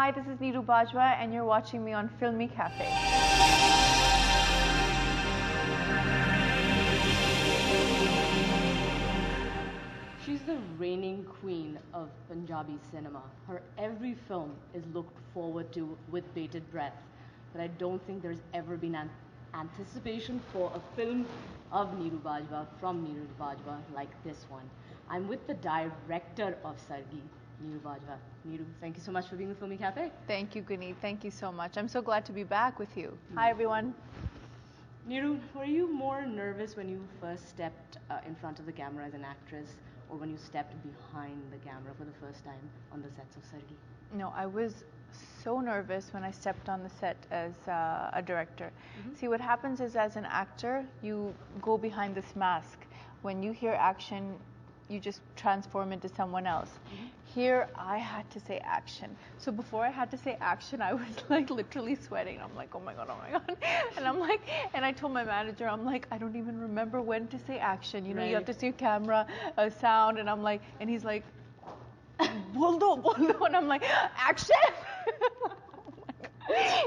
Hi, this is Neeru Bajwa and you're watching me on Filmicafe. She's the reigning queen of Punjabi cinema. Her every film is looked forward to with bated breath. But I don't think there's ever been an anticipation for a film of Neeru Bajwa from Neeru Bajwa like this one. I'm with the director of Sargi, Neeru Bajwa. Neeru, thank you so much for being with Filmicafe. Thank you, Guneet. Thank you so much. I'm so glad to be back with you. Hi, everyone. Neeru, were you more nervous when you first stepped in front of the camera as an actress, or when you stepped behind the camera for the first time on the sets of Sargi? No, I was so nervous when I stepped on the set as a director. See, what happens is as an actor, you go behind this mask. When you hear action, you just transform into someone else. Here, I had to say action. So before I had to say action, I was like literally sweating. I'm like, oh my God. And I'm like, and I told my manager, I'm like, I don't even remember when to say action. You know, you have to say camera, sound, and I'm like, and he's like, boldo. And I'm like, action!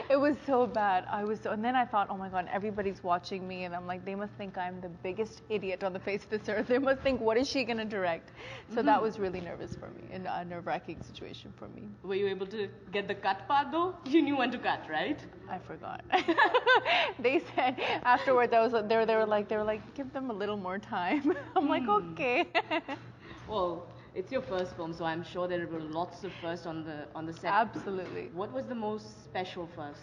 It was so bad. And then I thought, oh my God, everybody's watching me, and I'm like, they must think I'm the biggest idiot on the face of this earth. They must think, what is she gonna direct? So that was really nervous for me, and a nerve-wracking situation for me. Were you able to get the cut part though? You knew when to cut, right? I forgot. They said afterwards, they were like, give them a little more time. I'm like, okay. Well, it's your first film, so I'm sure there were lots of firsts on the set. Absolutely. What was the most special first?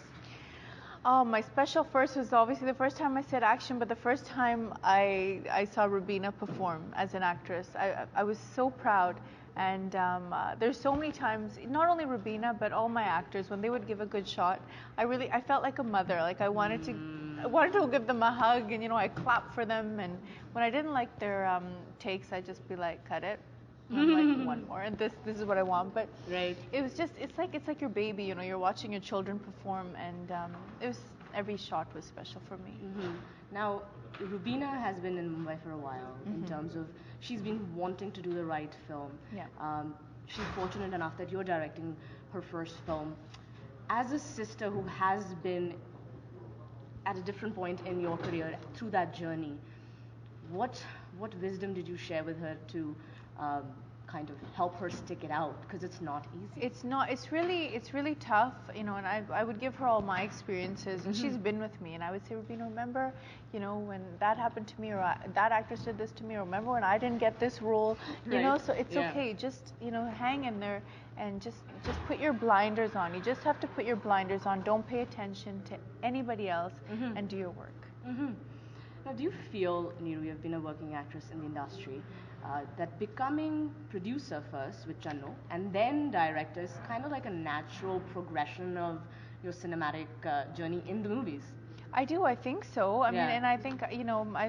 Oh, my special first was obviously the first time I said action, but the first time I saw Rubina perform as an actress. I was so proud. And there's so many times, not only Rubina, but all my actors, when they would give a good shot, I felt like a mother. Like I wanted to give them a hug, and I clap for them. And when I didn't like their takes, I'd just be like, cut it. I'm like, one more, and this is what I want. But right. It was just, it's like your baby, you're watching your children perform, and every shot was special for me. Now, Rubina has been in Mumbai for a while in terms of she's been wanting to do the right film. Yeah. She's fortunate enough that you're directing her first film. As a sister who has been at a different point in your career through that journey, what wisdom did you share with her to kind of help her stick it out, because it's not easy? It's really tough, and I would give her all my experiences, and she's been with me, and I would say, Rubina, remember, when that happened to me, or that actress did this to me, or remember when I didn't get this role, so it's okay, just hang in there and just put your blinders on. You just have to put your blinders on. Don't pay attention to anybody else, and do your work. Now, do you feel, Neeru, you've been a working actress in the industry, that becoming producer first with Channu and then director is kind of like a natural progression of your cinematic journey in the movies? I do. I think so. I mean, and I think I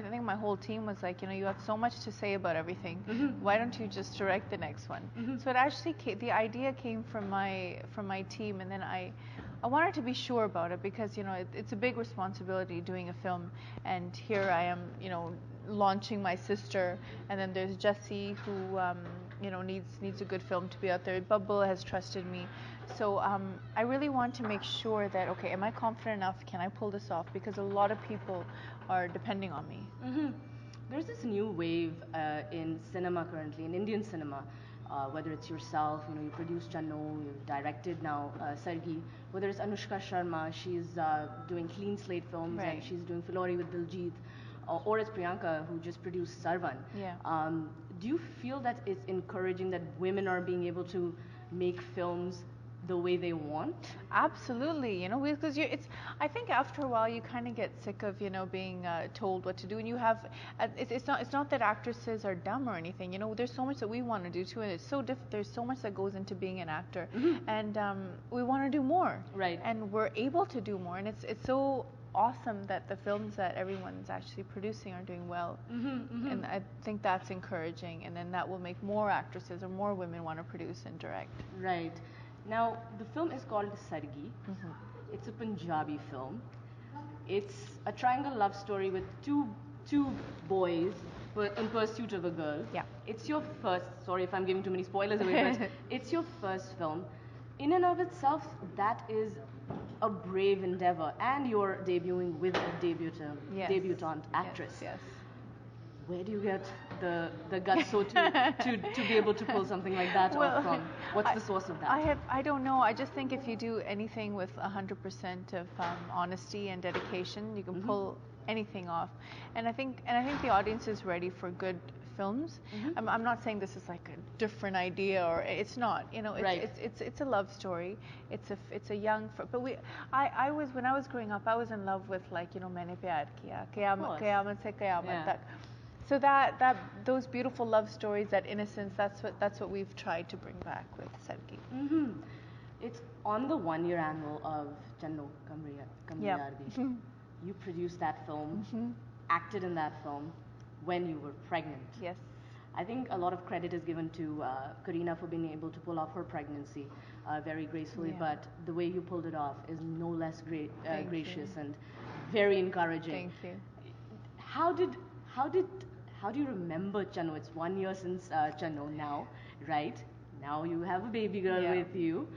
think my whole team was like, you have so much to say about everything. Why don't you just direct the next one? So it actually the idea came from my team, and then I wanted to be sure about it, because it's a big responsibility doing a film, and here I am, launching my sister, and then there's Jassi, who needs a good film to be out there. Babbal has trusted me. So I really want to make sure that, okay, am I confident enough? Can I pull this off? Because a lot of people are depending on me. There's this new wave in cinema currently, in Indian cinema, whether it's yourself, you produced Channu, you've directed now Sargi, whether it's Anushka Sharma, she's doing clean slate films, and she's doing Filori with Diljit, or it's Priyanka, who just produced Sarvan. Yeah. Do you feel that it's encouraging that women are being able to make films the way they want? Absolutely, because I think after a while you kind of get sick of being told what to do, and you have it's not that actresses are dumb or anything. There's so much that we want to do too, and it's so there's so much that goes into being an actor, and we want to do more, and we're able to do more, and it's so awesome that the films that everyone's actually producing are doing well, and I think that's encouraging, and then that will make more actresses or more women want to produce and direct. Right. Now, the film is called Sargi. It's a Punjabi film. It's a triangle love story with two boys in pursuit of a girl. Yeah. It's your first, sorry if I'm giving too many spoilers away, but it's your first film. in and of itself, that is a brave endeavor, and you're debuting with a debutante actress. Yes. Where do you get the guts to be able to pull something like that off from? What's the source of that? I don't know. I just think if you do anything with 100% of honesty and dedication, you can pull anything off. And I think the audience is ready for good films. I'm not saying this is like a different idea, or it's not. You know, it's a love story. It's a young. But I was, when I was growing up, I was in love with, like, you know, Maine Pyar Kiya, Qayamat Se Qayamat Tak. So that those beautiful love stories, that innocence, that's what we've tried to bring back with Sargi. It's on the 1-year annual of Channo Kamriyardi. You produced that film, acted in that film when you were pregnant. Yes. I think a lot of credit is given to Kareena for being able to pull off her pregnancy very gracefully, but the way you pulled it off is no less gracious and very encouraging. Thank you. How do you remember Channo? It's 1 year since Channo now, right? Now you have a baby girl with you.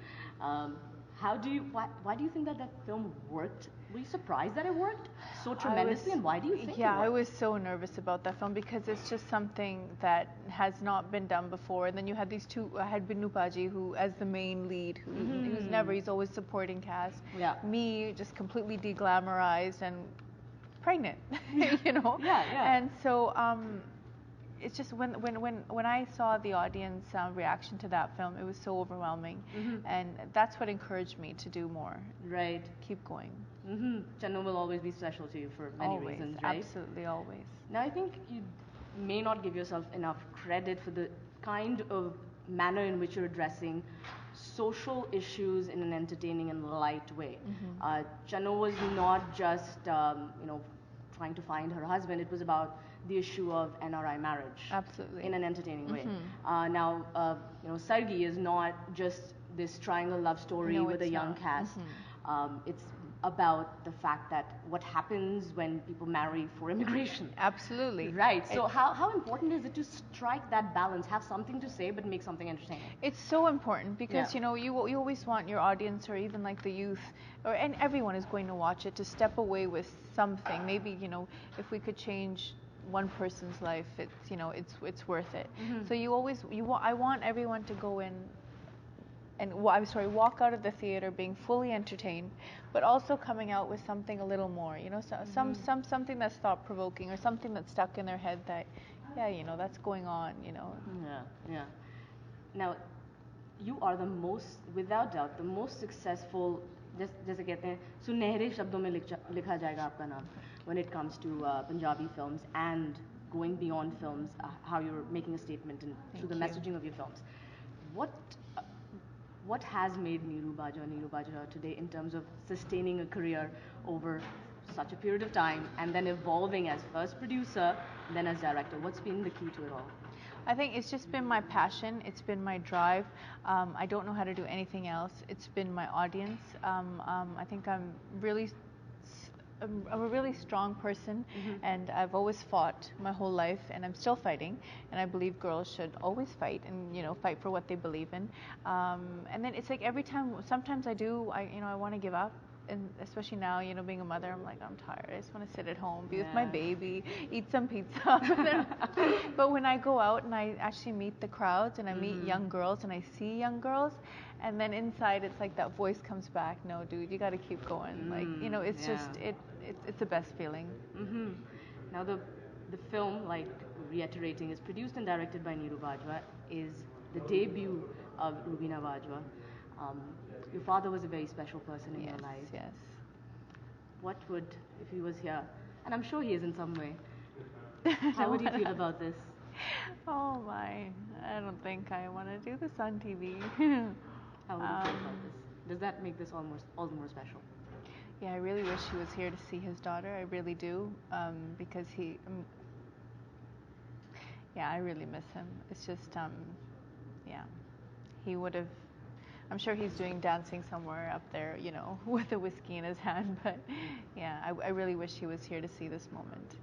Why do you think that film worked? Were you surprised that it worked so tremendously, and why do you think it worked? I was so nervous about that film because it's just something that has not been done before. And then you had these two. I had Neeru Bajwa, who as the main lead, he's always supporting cast. Me, just completely deglamorized and pregnant, you know. And so it's just when I saw the audience reaction to that film, it was so overwhelming, and that's what encouraged me to do more. Right. Keep going. Channo will always be special to you for many reasons, right? Absolutely, always. Now, I think you may not give yourself enough credit for the kind of manner in which you're addressing social issues in an entertaining and light way. Channo was not just trying to find her husband. It was about the issue of NRI marriage. Absolutely. In an entertaining way. Now, Sargi is not just this triangle love story with a young cast. It's about the fact that what happens when people marry for immigration. Absolutely. Right. So how important is it to strike that balance, have something to say but make something entertaining? It's so important because you always want your audience, or even like the youth, and everyone is going to watch it, to step away with something. Maybe, if we could change one person's life, it's worth it. So I want everyone to go in and walk out of the theater being fully entertained, but also coming out with something a little more, something that's thought provoking, or something that's stuck in their head that, that's going on, Yeah. Now, you are without doubt, the most successful, जैसे कहते हैं, सुनहरे शब्दों में लिखा जाएगा आपका नाम when it comes to Punjabi films and going beyond films, how you're making a statement through the messaging of your films. What has made Neeru Bajwa today in terms of sustaining a career over such a period of time and then evolving as first producer, then as director? What's been the key to it all? I think it's just been my passion. It's been my drive. I don't know how to do anything else. It's been my audience. I think I'm a really strong person, and I've always fought my whole life, and I'm still fighting. And I believe girls should always fight, and fight for what they believe in. And then it's like every time, sometimes I want to give up. And especially now, being a mother, I'm like, I'm tired. I just want to sit at home, be with my baby, eat some pizza. But when I go out and I actually meet the crowds, and I meet young girls, and I see young girls, and then inside it's like that voice comes back, no, dude, you got to keep going. It's just, it's the best feeling. Now the film, like reiterating, is produced and directed by Neeru Bajwa, is the debut of Rubina Bajwa. Your father was a very special person in your life. Yes. What would, if he was here, and I'm sure he is in some way, how would you feel about this? Oh my, I don't think I want to do this on TV. How would you feel about this? Does that make this all the more special? Yeah, I really wish he was here to see his daughter. I really do, because I really miss him. It's just, he would have. I'm sure he's dancing somewhere up there, with a whiskey in his hand. But I really wish he was here to see this moment.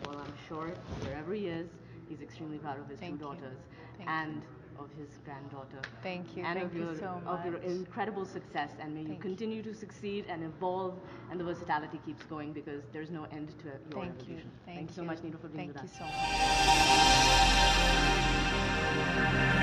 Well, I'm sure wherever he is, he's extremely proud of his two daughters. Thank and you. of his granddaughter. Thank you. And Thank you so much. Of your incredible success, and may you continue to succeed and evolve, and the versatility keeps going because there's no end to your evolution. Thank you so much, Neeru, for being with us. Thank you so much.